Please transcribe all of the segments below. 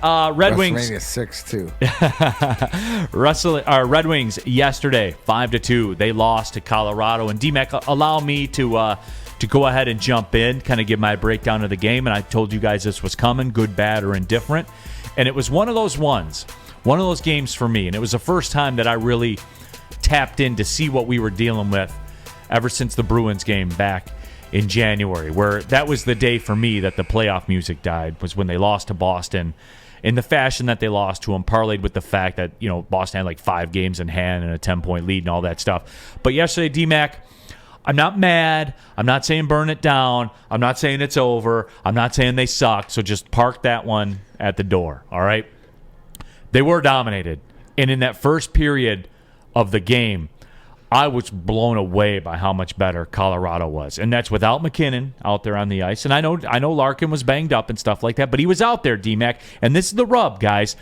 Red Wings. WrestleMania 6 too. Red Wings yesterday, 5-2. They lost to Colorado. And D-Mac, allow me to go ahead and jump in, kind of give my breakdown of the game. And I told you guys this was coming, good, bad, or indifferent. And it was one of those games for me. And it was the first time that I really tapped in to see what we were dealing with ever since the Bruins game back in January, where that was the day for me that the playoff music died, was when they lost to Boston in the fashion that they lost to them, parlayed with the fact that, Boston had like 5 games in hand and a 10-point lead and all that stuff. But yesterday, D-Mac, I'm not mad. I'm not saying burn it down. I'm not saying it's over. I'm not saying they suck. So just park that one at the door, all right? They were dominated. And in that first period of the game, I was blown away by how much better Colorado was. And that's without McKinnon out there on the ice. And I know Larkin was banged up and stuff like that, but he was out there, D-Mac. And this is the rub, guys.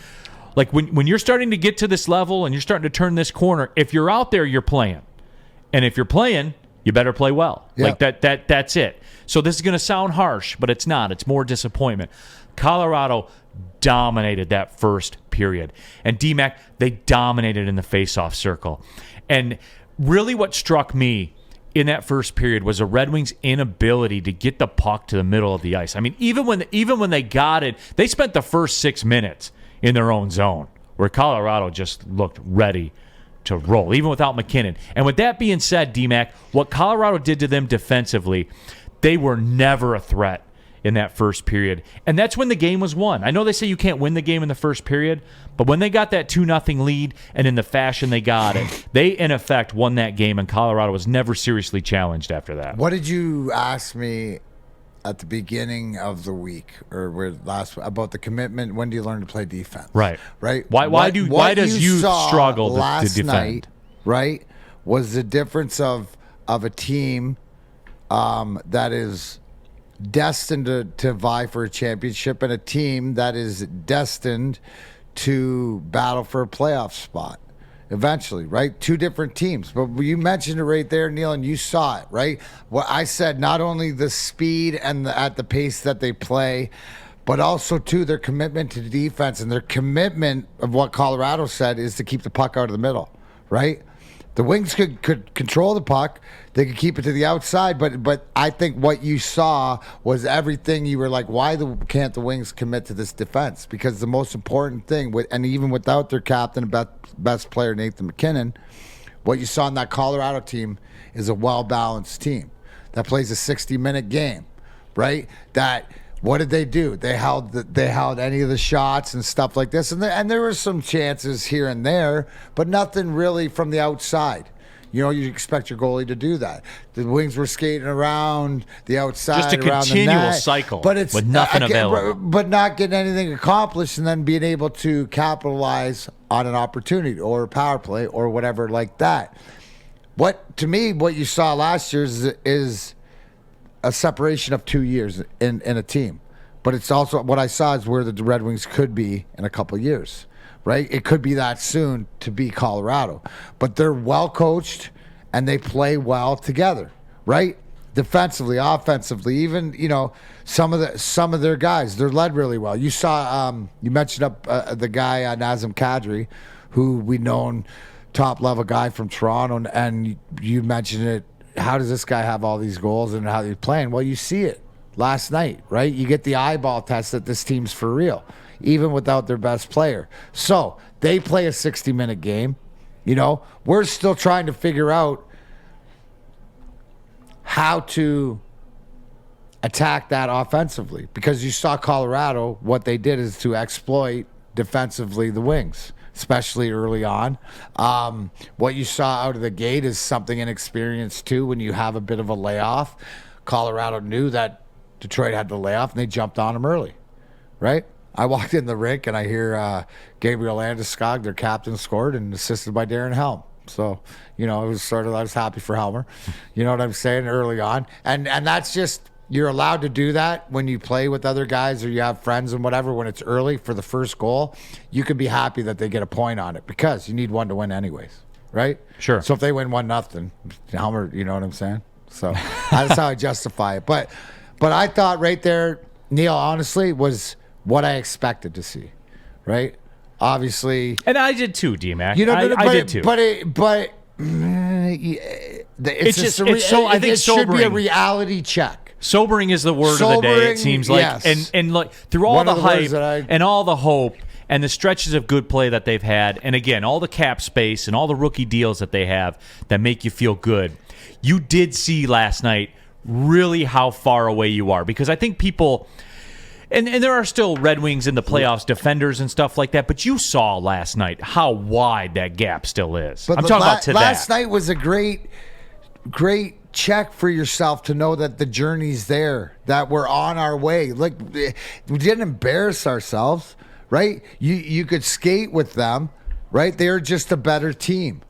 Like when you're starting to get to this level and you're starting to turn this corner, if you're out there, you're playing. And if you're playing, you better play well. Yep. Like that's it. So this is going to sound harsh, but it's not. It's more disappointment. Colorado dominated that first period. And D-Mac, they dominated in the face-off circle. And really what struck me in that first period was the Red Wings' inability to get the puck to the middle of the ice. I mean, even when they got it, they spent the first 6 minutes in their own zone, where Colorado just looked ready to roll, even without McKinnon. And with that being said, D-Mac, what Colorado did to them defensively, they were never a threat in that first period. And that's when the game was won. I know they say you can't win the game in the first period, but when they got that 2-0 lead and in the fashion they got it, they, in effect, won that game, and Colorado was never seriously challenged after that. What did you ask me at the beginning of the week about the commitment? When do you learn to play defense? Right. Why does you struggle to defend? Night, right, was the difference of a team that is destined to vie for a championship and a team that is destined to battle for a playoff spot eventually, right? 2 different teams. But you mentioned it right there, Neil, and you saw it, right? What I said, not only the speed and at the pace that they play, but also, too, their commitment to defense, and their commitment of what Colorado said is to keep the puck out of the middle, right? The Wings could control the puck. They could keep it to the outside, but I think what you saw was everything. You were like, why can't the Wings commit to this defense? Because the most important thing, and even without their captain and best player, Nathan McKinnon, what you saw in that Colorado team is a well-balanced team that plays a 60-minute game, right? What did they do? They held any of the shots and stuff like this, and there were some chances here and there, but nothing really from the outside. You expect your goalie to do that. The Wings were skating around the outside, just a around continual the net, cycle, but it's with nothing available, but not getting anything accomplished, and then being able to capitalize on an opportunity or a power play or whatever like that. What you saw last year is a separation of 2 years in a team. But it's also what I saw is where the Red Wings could be in a couple of years, right? It could be that soon to be Colorado. But they're well coached and they play well together, right? Defensively, offensively, even, some of their guys, they're led really well. You saw, you mentioned the guy, Nazem Kadri, who we known top level guy from Toronto, and you mentioned it. How does this guy have all these goals and how he's playing? Well, you see it last night, right? You get the eyeball test that this team's for real, even without their best player. So they play a 60-minute game. We're still trying to figure out how to attack that offensively, because you saw Colorado, what they did is to exploit defensively the Wings, especially early on. What you saw out of the gate is something inexperienced too. When you have a bit of a layoff, Colorado knew that Detroit had the layoff, and they jumped on them early, right? I walked in the rink and I hear Gabriel Landeskog, their captain, scored, and assisted by Darren Helm. So, it was I was happy for Helmer. You know what I'm saying? Early on. And that's just, you're allowed to do that when you play with other guys or you have friends and whatever. When it's early for the first goal, you can be happy that they get a point on it, because you need one to win anyways, right? Sure. So if they win 1-0, Helmer, you know what I'm saying? So that's how I justify it. But I thought right there, Neil, honestly, was what I expected to see. right? Obviously, And I did too, D-Mac. I did too. It's just I think it should be a sobering. reality check. Sobering is the word of the day, it seems like. Yes. And like through all One the of the words hype that and all the hope and the stretches of good play that they've had, and again, all the cap space and all the rookie deals that they have that make you feel good, you did see last night really how far away you are. Because I think people... And there are still Red Wings in the playoffs, defenders and stuff like that. But you saw last night how wide that gap still is. But I'm talking about today. Last night was a great check for yourself to know that the journey's there, that we're on our way. Like, we didn't embarrass ourselves, right? You could skate with them, right? They're just a better team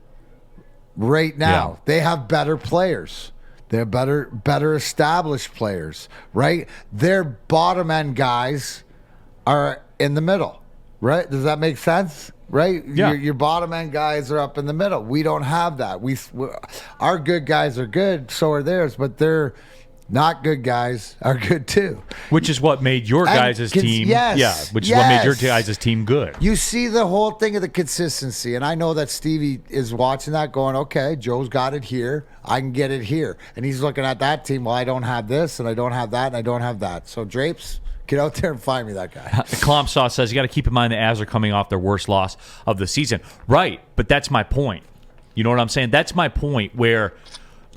right now. Yeah. They have better players. They're better established players, right? Their bottom end guys are in the middle, right? Does that make sense? Right? Yeah. Your bottom end guys are up in the middle. We don't have that. Our good guys are good, so are theirs, but they're not good guys are good too. Which is what made your guys' team. Yes, yeah, which is what made your guys' team good. You see the whole thing of the consistency, and I know that Stevie is watching that going, okay, Joe's got it here. I can get it here. And he's looking at that team, well, I don't have this, and I don't have that, and I don't have that. So, Drapes, get out there and find me that guy. Klomp Sauce says you got to keep in mind the Avs are coming off their worst loss of the season. Right, but that's my point. You know what I'm saying? That's my point where,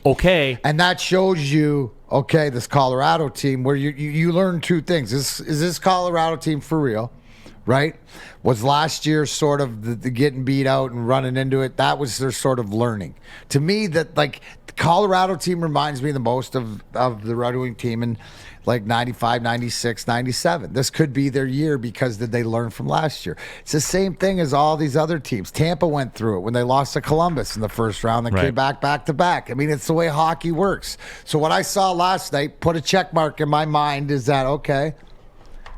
okay. And that shows you, okay, this Colorado team where you learn two things. Is this Colorado team for real, right? Was last year sort of the getting beat out and running into it? That was their sort of learning. To me, that like the Colorado team reminds me the most of the Red Wing team in like 95, 96, 97. This could be their year because did they learn from last year? It's the same thing as all these other teams. Tampa went through it when they lost to Columbus in the first round and came back to back. I mean, it's the way hockey works. So what I saw last night put a check mark in my mind is that, okay,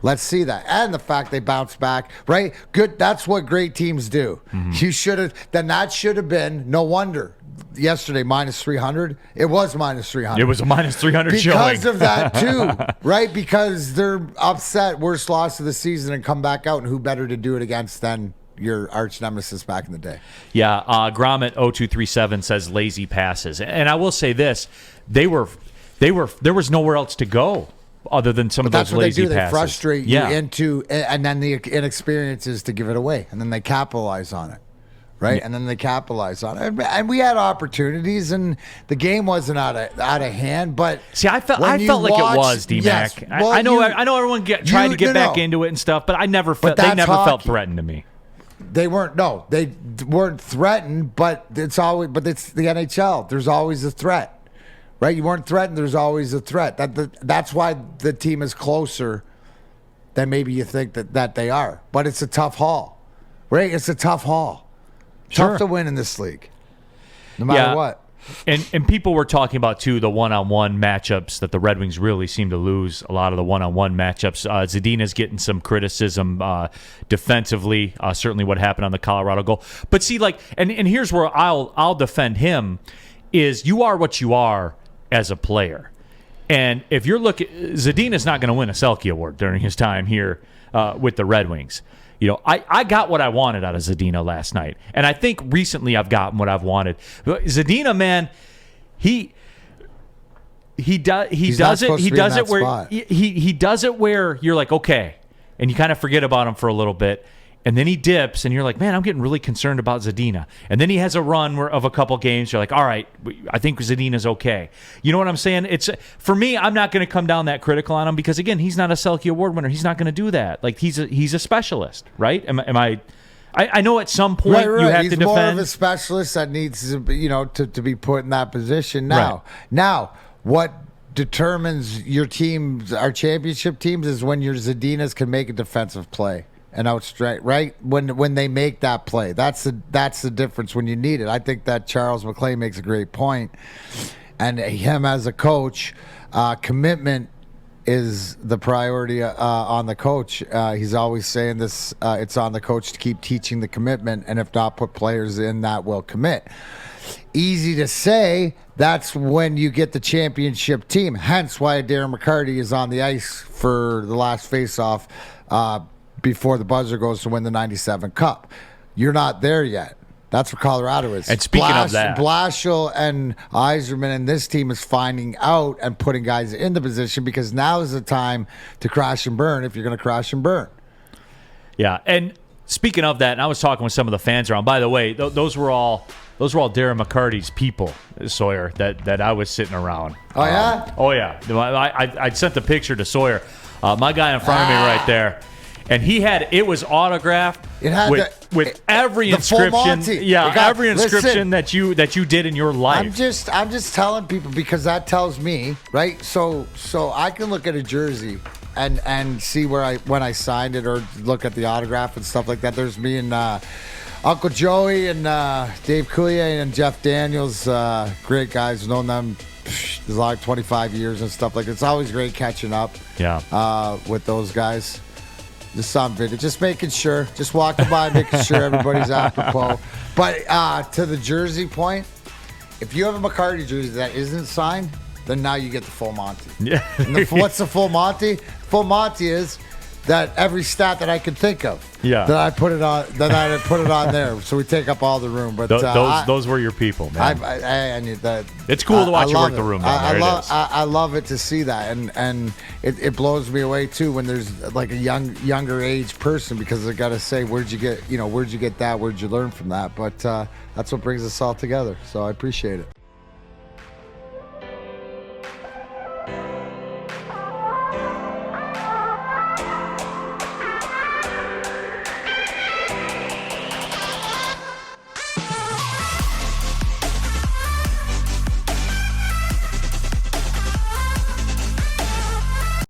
let's see that. And the fact they bounced back, right? Good. That's what great teams do. Mm-hmm. That should have been, no wonder. Yesterday, minus 300. It was minus 300. It was a minus 300 showing. Because of that, too, right? Because they're upset, worst loss of the season, and come back out, and who better to do it against than your arch nemesis back in the day? Yeah, Gromit0237 says lazy passes. And I will say this, there was nowhere else to go other than some of those lazy passes. That's what they do. They frustrate you into, and then the inexperience is to give it away, and then they capitalize on it. Right, and then they capitalize on it, and we had opportunities, and the game wasn't out of hand. But see, I felt like it was, D-Mac. Yes, well, I know everyone tried to get back into it and stuff, but I never felt they never felt threatened to me. They weren't. No, they weren't threatened. But it's the NHL. There's always a threat, right? You weren't threatened. There's always a threat. That's why the team is closer than maybe you think that they are. But it's a tough haul, right? It's a tough haul. Tough to win in this league, no matter what. And people were talking about, too, the one-on-one matchups that the Red Wings really seem to lose, a lot of the one-on-one matchups. Zadina's getting some criticism defensively, certainly what happened on the Colorado goal. But see, like, and here's where I'll defend him, is you are what you are as a player. And if you're looking, Zadina's not going to win a Selke Award during his time here with the Red Wings. You know, I got what I wanted out of Zadina last night, and I think recently I've gotten what I've wanted. Zadina, man, he does it where you're like, okay, and you kind of forget about him for a little bit, and then he dips, and you're like, man, I'm getting really concerned about Zadina. And then he has a run of a couple games. You're like, all right, I think Zadina's okay. You know what I'm saying? It's for me, I'm not going to come down that critical on him because, again, he's not a Selke Award winner. He's not going to do that. Like, he's a specialist, right? Am I? I know at some point you have to defend. He's more of a specialist that needs to be put in that position now. Right. Now, what determines your teams, our championship teams, is when your Zadinas can make a defensive play. And outstrike, right? When they make that play, that's the difference when you need it. I think that Charles McClay makes a great point, and him as a coach, commitment is the priority on the coach. He's always saying this: it's on the coach to keep teaching the commitment, and if not, put players in that will commit. Easy to say. That's when you get the championship team. Hence why Darren McCarty is on the ice for the last face-off. before the buzzer goes to win the 97 Cup. You're not there yet. That's what Colorado is. And speaking of that, Blashill and Yzerman and this team is finding out and putting guys in the position, because now is the time to crash and burn if you're going to crash and burn. Yeah, and speaking of that, and I was talking with some of the fans around. By the way, those were all Darren McCarty's people, Sawyer, that I was sitting around. Oh, yeah? Oh, yeah. I sent the picture to Sawyer. My guy in front of me right there. And it was autographed with every inscription. Every inscription that you did in your life. I'm just telling people, because that tells me, right? So I can look at a jersey and see when I signed it, or look at the autograph and stuff like that. There's me and Uncle Joey and Dave Coulier and Jeff Daniels, great guys. Known them there's like 25 years and stuff like that. It's always great catching up. With those guys. Just some video, just making sure, just walking by, making sure everybody's apropos. But to the jersey point, if you have a McCarty jersey that isn't signed, then now you get the full Monty. Yeah. What's the full Monty? Full Monty is that every stat that I can think of. Yeah. That I put it on there, so we take up all the room. But those were your people, man. It's cool to watch you work the room. I love it to see that, and it blows me away too when there's like a younger age person, because I got to say, where'd you get that? Where'd you learn from that? But that's what brings us all together. So I appreciate it.